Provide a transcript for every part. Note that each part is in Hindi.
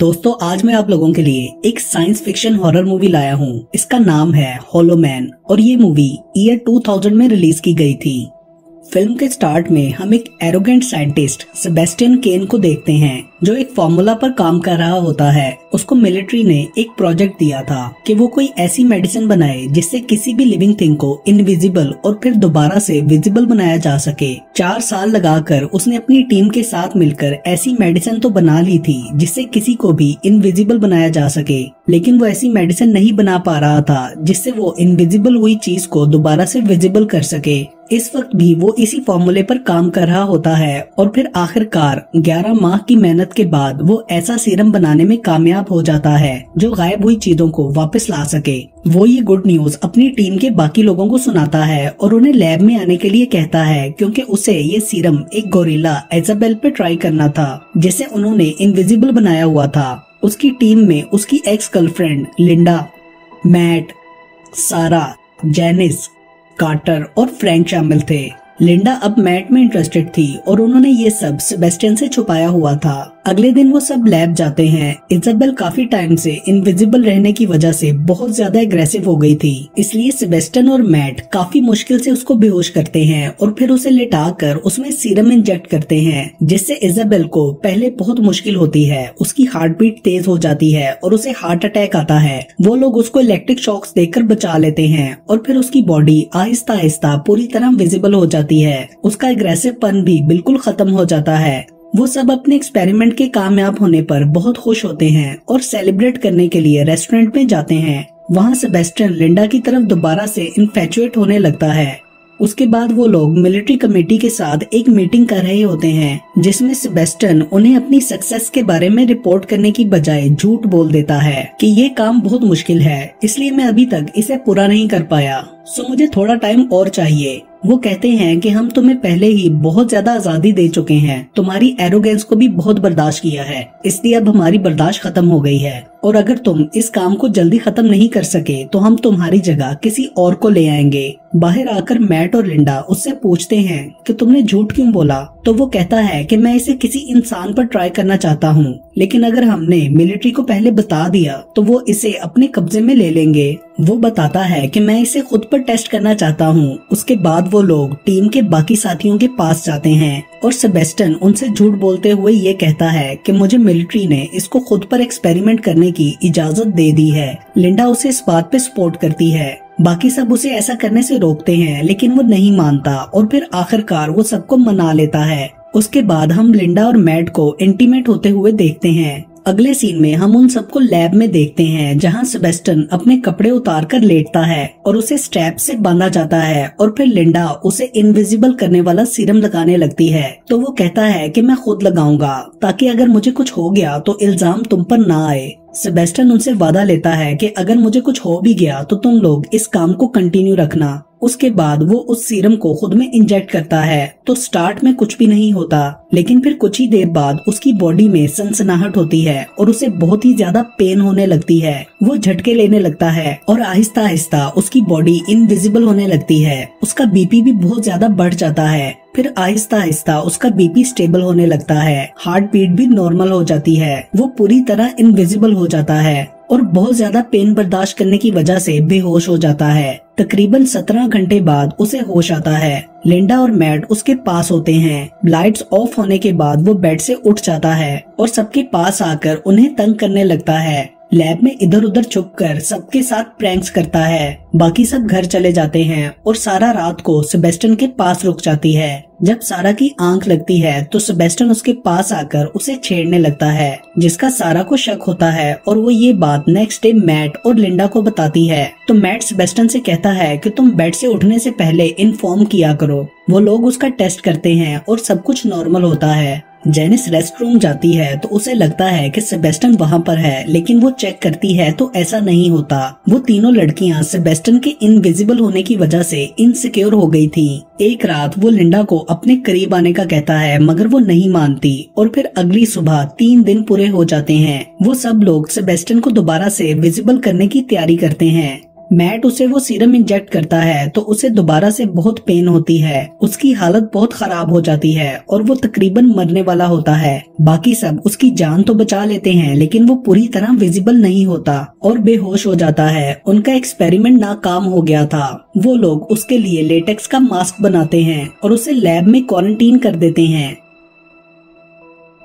दोस्तों आज मैं आप लोगों के लिए एक साइंस फिक्शन हॉरर मूवी लाया हूँ। इसका नाम है हॉलो मैन और ये मूवी ईयर 2000 में रिलीज की गई थी। फिल्म के स्टार्ट में हम एक एरोगेंट साइंटिस्ट सेबेस्टियन केन को देखते हैं जो एक फॉर्मूला पर काम कर रहा होता है। उसको मिलिट्री ने एक प्रोजेक्ट दिया था कि वो कोई ऐसी मेडिसिन बनाए जिससे किसी भी लिविंग थिंग को इनविजिबल और फिर दोबारा से विजिबल बनाया जा सके। 4 साल लगाकर उसने अपनी टीम के साथ मिलकर ऐसी मेडिसिन तो बना ली थी जिससे किसी को भी इनविजिबल बनाया जा सके, लेकिन वो ऐसी मेडिसिन नहीं बना पा रहा था जिससे वो इनविजिबल हुई चीज को दोबारा से विजिबल कर सके। इस वक्त भी वो इसी फॉर्मूले पर काम कर रहा होता है और फिर आखिरकार 11 माह की मेहनत के बाद वो ऐसा सीरम बनाने में कामयाब हो जाता है जो गायब हुई चीजों को वापस ला सके। वो ये गुड न्यूज अपनी टीम के बाकी लोगों को सुनाता है और उन्हें लैब में आने के लिए कहता है क्योंकि उसे ये सीरम एक गोरिल्ला इजाबेल पे ट्राई करना था जिसे उन्होंने इनविजिबल बनाया हुआ था। उसकी टीम में उसकी एक्स गर्लफ्रेंड लिंडा, मैट, सारा, जेनिस, कार्टर और फ्रैंक शामिल थे। लिंडा अब मैट में इंटरेस्टेड थी और उन्होंने ये सब सेबेस्टियन से छुपाया हुआ था। अगले दिन वो सब लैब जाते हैं। इजाबेल काफी टाइम से इनविजिबल रहने की वजह से बहुत ज्यादा एग्रेसिव हो गई थी, इसलिए सेबेस्टियन और मैट काफी मुश्किल से उसको बेहोश करते हैं और फिर उसे लिटाकर उसमें सीरम इंजेक्ट करते हैं जिससे इजाबेल को पहले बहुत मुश्किल होती है। उसकी हार्ट बीट तेज हो जाती है और उसे हार्ट अटैक आता है। वो लोग उसको इलेक्ट्रिक शॉक्स देकर बचा लेते हैं और फिर उसकी बॉडी आहिस्ता आहिस्ता पूरी तरह विजिबल हो जाती है। उसका एग्रेसिव पन भी बिल्कुल खत्म हो जाता है। वो सब अपने एक्सपेरिमेंट के कामयाब होने पर बहुत खुश होते हैं और सेलिब्रेट करने के लिए रेस्टोरेंट में जाते हैं। वहाँ सेबेस्टियन लिंडा की तरफ दोबारा से इन्फेचुएट होने लगता है। उसके बाद वो लोग मिलिट्री कमेटी के साथ एक मीटिंग कर रहे होते हैं जिसमें सेबेस्टियन उन्हें अपनी सक्सेस के बारे में रिपोर्ट करने की बजाय झूठ बोल देता है कि ये काम बहुत मुश्किल है, इसलिए मैं अभी तक इसे पूरा नहीं कर पाया, सो मुझे थोड़ा टाइम और चाहिए। वो कहते हैं कि हम तुम्हें पहले ही बहुत ज्यादा आजादी दे चुके हैं, तुम्हारी एरोगेंस को भी बहुत बर्दाश्त किया है, इसलिए अब हमारी बर्दाश्त खत्म हो गई है और अगर तुम इस काम को जल्दी खत्म नहीं कर सके तो हम तुम्हारी जगह किसी और को ले आएंगे। बाहर आकर मैट और लिंडा उससे पूछते हैं कि तुमने झूठ क्यों बोला, तो वो कहता है कि मैं इसे किसी इंसान पर ट्राई करना चाहता हूँ, लेकिन अगर हमने मिलिट्री को पहले बता दिया तो वो इसे अपने कब्जे में ले लेंगे। वो बताता है कि मैं इसे खुद पर टेस्ट करना चाहता हूँ। उसके बाद वो लोग टीम के बाकी साथियों के पास जाते हैं और सेबेस्टियन उनसे झूठ बोलते हुए ये कहता है कि मुझे मिलिट्री ने इसको खुद पर एक्सपेरिमेंट करने की इजाजत दे दी है। लिंडा उसे इस बात पे सपोर्ट करती है। बाकी सब उसे ऐसा करने से रोकते हैं लेकिन वो नहीं मानता और फिर आखिरकार वो सबको मना लेता है। उसके बाद हम लिंडा और मैट को इंटीमेट होते हुए देखते हैं। अगले सीन में हम उन सबको लैब में देखते हैं जहां सेबेस्टियन अपने कपड़े उतार कर लेटता है और उसे स्ट्रैप से बांधा जाता है और फिर लिंडा उसे इनविजिबल करने वाला सीरम लगाने लगती है। तो वो कहता है कि मैं खुद लगाऊंगा ताकि अगर मुझे कुछ हो गया तो इल्जाम तुम पर ना आए। सेबेस्टियन उनसे वादा लेता है कि अगर मुझे कुछ हो भी गया तो तुम लोग इस काम को कंटिन्यू रखना। उसके बाद वो उस सीरम को खुद में इंजेक्ट करता है तो स्टार्ट में कुछ भी नहीं होता, लेकिन फिर कुछ ही देर बाद उसकी बॉडी में सनसनाहट होती है और उसे बहुत ही ज्यादा पेन होने लगती है। वो झटके लेने लगता है और आहिस्ता आहिस्ता उसकी बॉडी इनविजिबल होने लगती है। उसका बीपी भी बहुत ज्यादा बढ़ जाता है। फिर आहिस्ता आहिस्ता उसका बीपी स्टेबल होने लगता है, हार्ट बीट भी नॉर्मल हो जाती है। वो पूरी तरह इनविजिबल हो जाता है और बहुत ज्यादा पेन बर्दाश्त करने की वजह से बेहोश हो जाता है। तकरीबन 17 घंटे बाद उसे होश आता है। लिंडा और मैट उसके पास होते हैं। लाइट्स ऑफ होने के बाद वो बेड से उठ जाता है और सबके पास आकर उन्हें तंग करने लगता है। लैब में इधर उधर छुपकर सबके साथ प्रैंक्स करता है। बाकी सब घर चले जाते हैं और सारा रात को सेबेस्टियन के पास रुक जाती है। जब सारा की आंख लगती है तो सेबेस्टियन उसके पास आकर उसे छेड़ने लगता है जिसका सारा को शक होता है और वो ये बात नेक्स्ट डे मैट और लिंडा को बताती है। तो मैट सेबेस्टियन से कहता है कि तुम बेड से उठने से पहले इन्फॉर्म किया करो। वो लोग उसका टेस्ट करते हैं और सब कुछ नॉर्मल होता है। जेनिस रेस्ट रूम जाती है तो उसे लगता है कि सेबेस्टियन वहाँ पर है, लेकिन वो चेक करती है तो ऐसा नहीं होता। वो तीनों लड़कियाँ सेबेस्टियन के इनविजिबल होने की वजह से इनसिक्योर हो गई थी। एक रात वो लिंडा को अपने करीब आने का कहता है मगर वो नहीं मानती और फिर अगली सुबह 3 दिन पूरे हो जाते हैं। वो सब लोग सेबेस्टियन को दोबारा से विजिबल करने की तैयारी करते हैं। मैट उसे वो सीरम इंजेक्ट करता है तो उसे दोबारा से बहुत पेन होती है। उसकी हालत बहुत खराब हो जाती है और वो तकरीबन मरने वाला होता है। बाकी सब उसकी जान तो बचा लेते हैं लेकिन वो पूरी तरह विजिबल नहीं होता और बेहोश हो जाता है। उनका एक्सपेरिमेंट नाकाम हो गया था। वो लोग उसके लिए लेटेक्स का मास्क बनाते हैं और उसे लैब में क्वारंटीन कर देते हैं।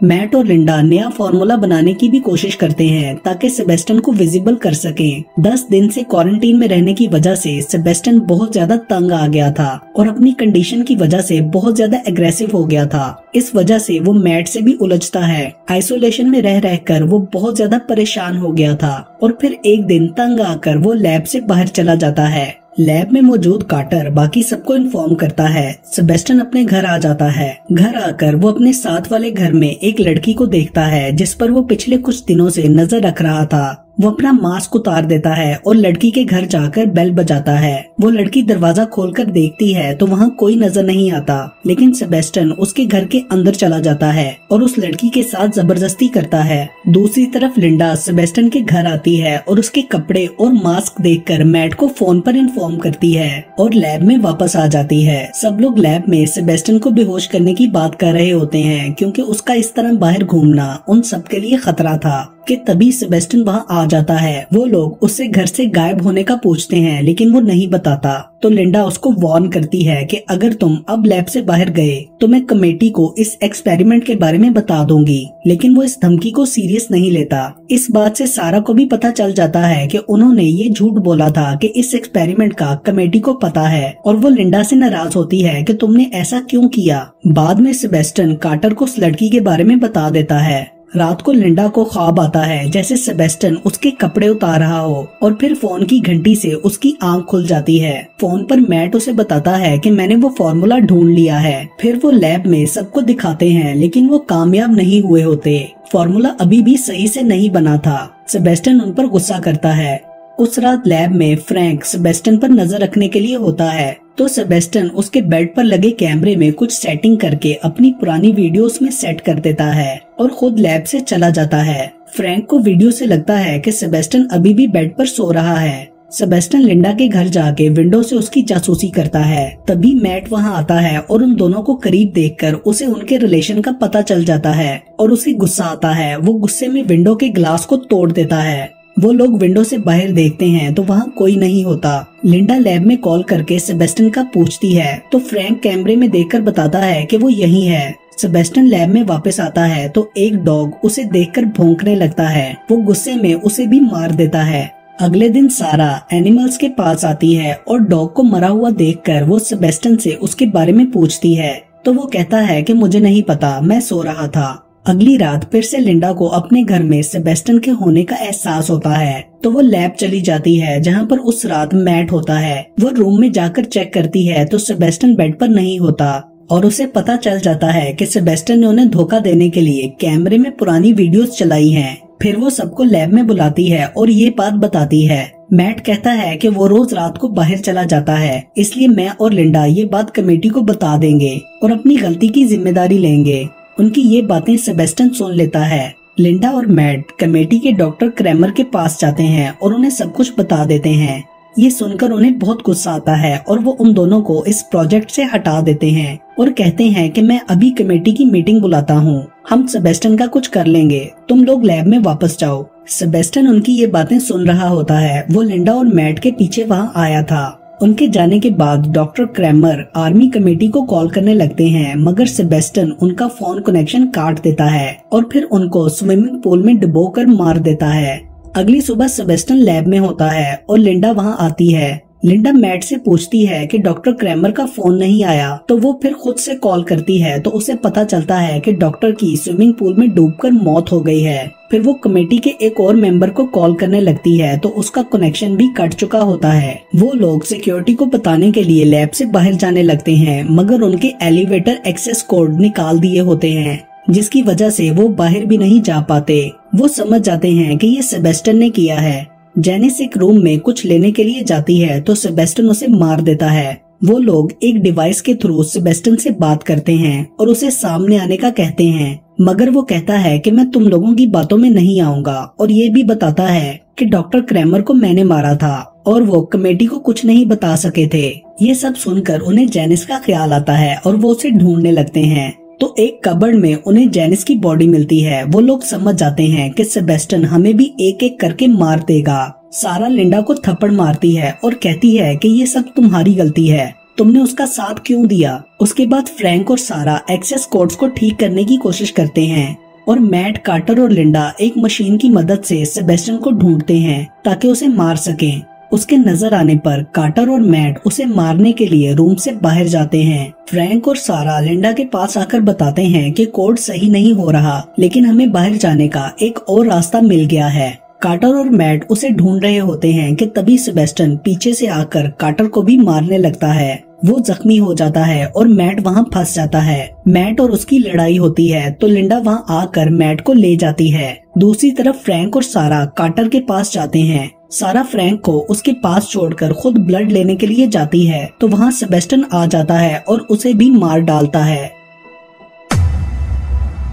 मैट और लिंडा नया फार्मूला बनाने की भी कोशिश करते हैं ताकि सेबेस्टियन को विजिबल कर सकें। 10 दिन से क्वारंटीन में रहने की वजह से सेबेस्टियन बहुत ज्यादा तंग आ गया था और अपनी कंडीशन की वजह से बहुत ज्यादा एग्रेसिव हो गया था। इस वजह से वो मैट से भी उलझता है। आइसोलेशन में रह रहकर वो बहुत ज्यादा परेशान हो गया था और फिर एक दिन तंग आकर वो लैब से बाहर चला जाता है। लैब में मौजूद कार्टर बाकी सबको इन्फॉर्म करता है। सेबेस्टियन अपने घर आ जाता है। घर आकर वो अपने साथ वाले घर में एक लड़की को देखता है जिस पर वो पिछले कुछ दिनों से नजर रख रहा था। वो अपना मास्क उतार देता है और लड़की के घर जाकर बेल बजाता है। वो लड़की दरवाजा खोलकर देखती है तो वहाँ कोई नजर नहीं आता, लेकिन सेबेस्टियन उसके घर के अंदर चला जाता है और उस लड़की के साथ जबरदस्ती करता है। दूसरी तरफ लिंडा सेबेस्टियन के घर आती है और उसके कपड़े और मास्क देखकर मैट को फोन पर इन्फॉर्म करती है और लैब में वापस आ जाती है। सब लोग लैब में सेबेस्टियन को बेहोश करने की बात कर रहे होते हैं क्योंकि उसका इस तरह बाहर घूमना उन सबके लिए खतरा था कि तभी सेबेस्टियन वहाँ आ जाता है। वो लोग उससे घर से गायब होने का पूछते हैं लेकिन वो नहीं बताता। तो लिंडा उसको वार्न करती है कि अगर तुम अब लैब से बाहर गए तो मैं कमेटी को इस एक्सपेरिमेंट के बारे में बता दूंगी, लेकिन वो इस धमकी को सीरियस नहीं लेता। इस बात से सारा को भी पता चल जाता है कि उन्होंने ये झूठ बोला था कि इस एक्सपेरिमेंट का कमेटी को पता है और वो लिंडा से नाराज होती है कि तुमने ऐसा क्यों किया। बाद में सेबेस्टियन कार्टर को उस लड़की के बारे में बता देता है। रात को लिंडा को ख्वाब आता है जैसे सेबेस्टियन उसके कपड़े उतार रहा हो और फिर फोन की घंटी से उसकी आंख खुल जाती है। फोन पर मैट उसे बताता है कि मैंने वो फार्मूला ढूंढ लिया है। फिर वो लैब में सबको दिखाते हैं लेकिन वो कामयाब नहीं हुए होते। फार्मूला अभी भी सही से नहीं बना था। सेबेस्टियन उन पर गुस्सा करता है। उस रात लैब में फ्रैंक सेबेस्टियन पर नजर रखने के लिए होता है तो सेबेस्टियन उसके बेड पर लगे कैमरे में कुछ सेटिंग करके अपनी पुरानी वीडियोस में सेट कर देता है और खुद लैब से चला जाता है। फ्रैंक को वीडियो से लगता है कि सेबेस्टियन अभी भी बेड पर सो रहा है। सेबेस्टियन लिंडा के घर जाके विंडो से उसकी जासूसी करता है। तभी मैट वहाँ आता है और उन दोनों को करीब देखकर उसे उनके रिलेशन का पता चल जाता है और उसे गुस्सा आता है। वो गुस्से में विंडो के ग्लास को तोड़ देता है। वो लोग विंडो से बाहर देखते हैं तो वहाँ कोई नहीं होता। लिंडा लैब में कॉल करके सेबेस्टियन का पूछती है तो फ्रैंक कैमरे में देखकर बताता है कि वो यही है। सेबेस्टियन लैब में वापस आता है तो एक डॉग उसे देखकर भौंकने लगता है। वो गुस्से में उसे भी मार देता है। अगले दिन सारा एनिमल्स के पास आती है और डॉग को मरा हुआ देखकर वो सेबेस्टियन से उसके बारे में पूछती है तो वो कहता है कि मुझे नहीं पता, मैं सो रहा था। अगली रात फिर से लिंडा को अपने घर में सेबेस्टियन के होने का एहसास होता है तो वो लैब चली जाती है जहाँ पर उस रात मैट होता है। वो रूम में जाकर चेक करती है तो सेबेस्टियन बेड पर नहीं होता और उसे पता चल जाता है कि सेबेस्टियन ने उन्हें धोखा देने के लिए कैमरे में पुरानी वीडियोस चलाई हैं। फिर वो सबको लैब में बुलाती है और ये बात बताती है। मैट कहता है कि वो रोज रात को बाहर चला जाता है, इसलिए मैं और लिंडा ये बात कमेटी को बता देंगे और अपनी गलती की जिम्मेदारी लेंगे। उनकी ये बातें सेबेस्टियन सुन लेता है। लिंडा और मैट कमेटी के डॉक्टर क्रैमर के पास जाते हैं और उन्हें सब कुछ बता देते हैं। ये सुनकर उन्हें बहुत गुस्सा आता है और वो उन दोनों को इस प्रोजेक्ट से हटा देते हैं और कहते हैं कि मैं अभी कमेटी की मीटिंग बुलाता हूँ, हम सेबेस्टियन का कुछ कर लेंगे, तुम लोग लैब में वापस जाओ। सेबेस्टियन उनकी ये बातें सुन रहा होता है। वो लिंडा और मैट के पीछे वहाँ आया था। उनके जाने के बाद डॉक्टर क्रैमर आर्मी कमेटी को कॉल करने लगते हैं, मगर सेबेस्टियन उनका फोन कनेक्शन काट देता है और फिर उनको स्विमिंग पूल में डुबोकर मार देता है। अगली सुबह सेबेस्टियन लैब में होता है और लिंडा वहाँ आती है। लिंडा मैट से पूछती है कि डॉक्टर क्रैमर का फोन नहीं आया तो वो फिर खुद से कॉल करती है तो उसे पता चलता है कि डॉक्टर की स्विमिंग पूल में डूबकर मौत हो गई है। फिर वो कमेटी के एक और मेंबर को कॉल करने लगती है तो उसका कनेक्शन भी कट चुका होता है। वो लोग सिक्योरिटी को बताने के लिए लैब से बाहर जाने लगते हैं, मगर उनके एलिवेटर एक्सेस कोड निकाल दिए होते हैं, जिसकी वजह से वो बाहर भी नहीं जा पाते। वो समझ जाते हैं कि ये सेबेस्टियन ने किया है। जेनिस एक रूम में कुछ लेने के लिए जाती है तो सेबेस्टियन उसे मार देता है। वो लोग एक डिवाइस के थ्रू सेबेस्टियन से बात करते हैं और उसे सामने आने का कहते हैं, मगर वो कहता है कि मैं तुम लोगों की बातों में नहीं आऊंगा और ये भी बताता है कि डॉक्टर क्रैमर को मैंने मारा था और वो कमेटी को कुछ नहीं बता सके थे। ये सब सुनकर उन्हें जेनिस का ख्याल आता है और वो उसे ढूंढने लगते हैं। तो एक कबर्ड में उन्हें जेनिस की बॉडी मिलती है। वो लोग समझ जाते हैं कि सेबेस्टियन हमें भी एक एक करके मार देगा। सारा लिंडा को थप्पड़ मारती है और कहती है कि ये सब तुम्हारी गलती है, तुमने उसका साथ क्यों दिया। उसके बाद फ्रैंक और सारा एक्सेस कोड्स को ठीक करने की कोशिश करते हैं और मैट, कार्टर और लिंडा एक मशीन की मदद से सेबेस्टियन को ढूंढते हैं ताकि उसे मार सकें। उसके नजर आने पर कार्टर और मैट उसे मारने के लिए रूम से बाहर जाते हैं। फ्रैंक और सारा लिंडा के पास आकर बताते हैं कि कोड सही नहीं हो रहा, लेकिन हमें बाहर जाने का एक और रास्ता मिल गया है। कार्टर और मैट उसे ढूंढ रहे होते हैं कि तभी सेबेस्टियन पीछे से आकर कार्टर को भी मारने लगता है। वो जख्मी हो जाता है और मैट वहाँ फंस जाता है। मैट और उसकी लड़ाई होती है तो लिंडा वहाँ आकर मैट को ले जाती है। दूसरी तरफ फ्रैंक और सारा कार्टर के पास जाते हैं। सारा फ्रैंक को उसके पास छोड़कर खुद ब्लड लेने के लिए जाती है तो वहाँ सेबेस्टियन आ जाता है और उसे भी मार डालता है।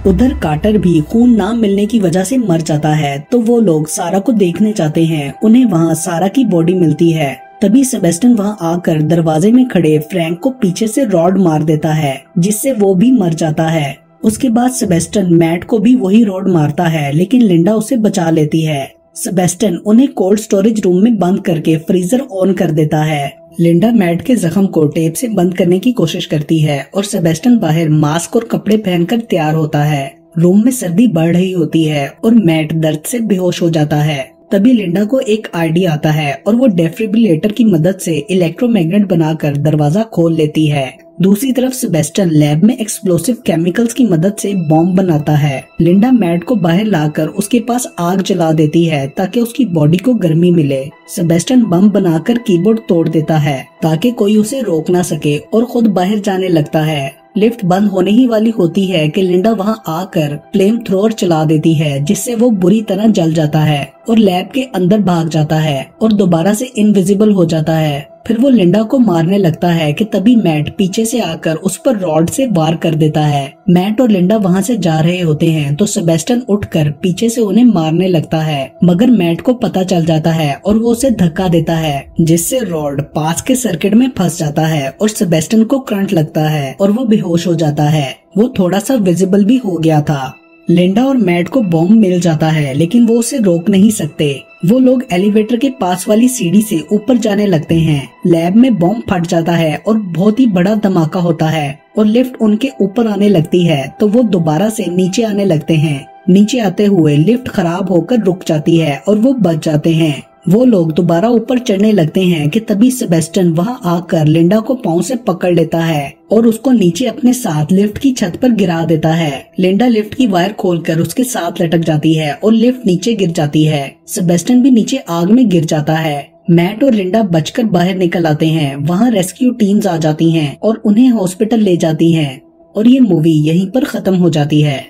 उधर कार्टर भी खून ना मिलने की वजह से मर जाता है तो वो लोग सारा को देखने जाते हैं। उन्हें वहाँ सारा की बॉडी मिलती है। तभी सेबेस्टियन वहाँ आकर दरवाजे में खड़े फ्रैंक को पीछे से रॉड मार देता है, जिससे वो भी मर जाता है। उसके बाद सेबेस्टियन मैट को भी वही रॉड मारता है, लेकिन लिंडा उसे बचा लेती है। सेबेस्टियन उन्हें कोल्ड स्टोरेज रूम में बंद करके फ्रीजर ऑन कर देता है। लिंडा मैट के जख्म को टेप से बंद करने की कोशिश करती है और सेबेस्टियन बाहर मास्क और कपड़े पहनकर तैयार होता है। रूम में सर्दी बढ़ रही होती है और मैट दर्द से बेहोश हो जाता है। तभी लिंडा को एक आइडिया आता है और वो डेफिब्रिलेटर की मदद से इलेक्ट्रोमैग्नेट बनाकर दरवाजा खोल लेती है। दूसरी तरफ सेबेस्टियन लैब में एक्सप्लोसिव केमिकल्स की मदद से बॉम्ब बनाता है। लिंडा मैट को बाहर लाकर उसके पास आग जला देती है ताकि उसकी बॉडी को गर्मी मिले। सेबेस्टियन बम बनाकर कीबोर्ड तोड़ देता है ताकि कोई उसे रोक ना सके और खुद बाहर जाने लगता है। लिफ्ट बंद होने ही वाली होती है कि लिंडा वहां आकर फ्लेम थ्रोअर चला देती है, जिससे वो बुरी तरह जल जाता है और लैब के अंदर भाग जाता है और दोबारा से इनविजिबल हो जाता है। फिर वो लिंडा को मारने लगता है कि तभी मैट पीछे से आकर उस पर रॉड से वार कर देता है। मैट और लिंडा वहां से जा रहे होते हैं तो सेबेस्टियन उठकर पीछे से उन्हें मारने लगता है, मगर मैट को पता चल जाता है और वो उसे धक्का देता है, जिससे रॉड पास के सर्किट में फंस जाता है और सेबेस्टियन को करंट लगता है और वो बेहोश हो जाता है। वो थोड़ा सा विजिबल भी हो गया था। लिंडा और मैट को बॉम्ब मिल जाता है, लेकिन वो उसे रोक नहीं सकते। वो लोग एलिवेटर के पास वाली सीढ़ी से ऊपर जाने लगते हैं। लैब में बॉम्ब फट जाता है और बहुत ही बड़ा धमाका होता है और लिफ्ट उनके ऊपर आने लगती है तो वो दोबारा से नीचे आने लगते हैं। नीचे आते हुए लिफ्ट खराब होकर रुक जाती है और वो बच जाते हैं। वो लोग दोबारा ऊपर चढ़ने लगते हैं कि तभी सेबेस्टियन वहां आकर लिंडा को पांव से पकड़ लेता है और उसको नीचे अपने साथ लिफ्ट की छत पर गिरा देता है। लिंडा लिफ्ट की वायर खोलकर उसके साथ लटक जाती है और लिफ्ट नीचे गिर जाती है। सेबेस्टियन भी नीचे आग में गिर जाता है। मैट और लिंडा बचकर बाहर निकल आते हैं। वहाँ रेस्क्यू टीम्स आ जाती हैं और उन्हें हॉस्पिटल ले जाती हैं और ये मूवी यहीं पर खत्म हो जाती है।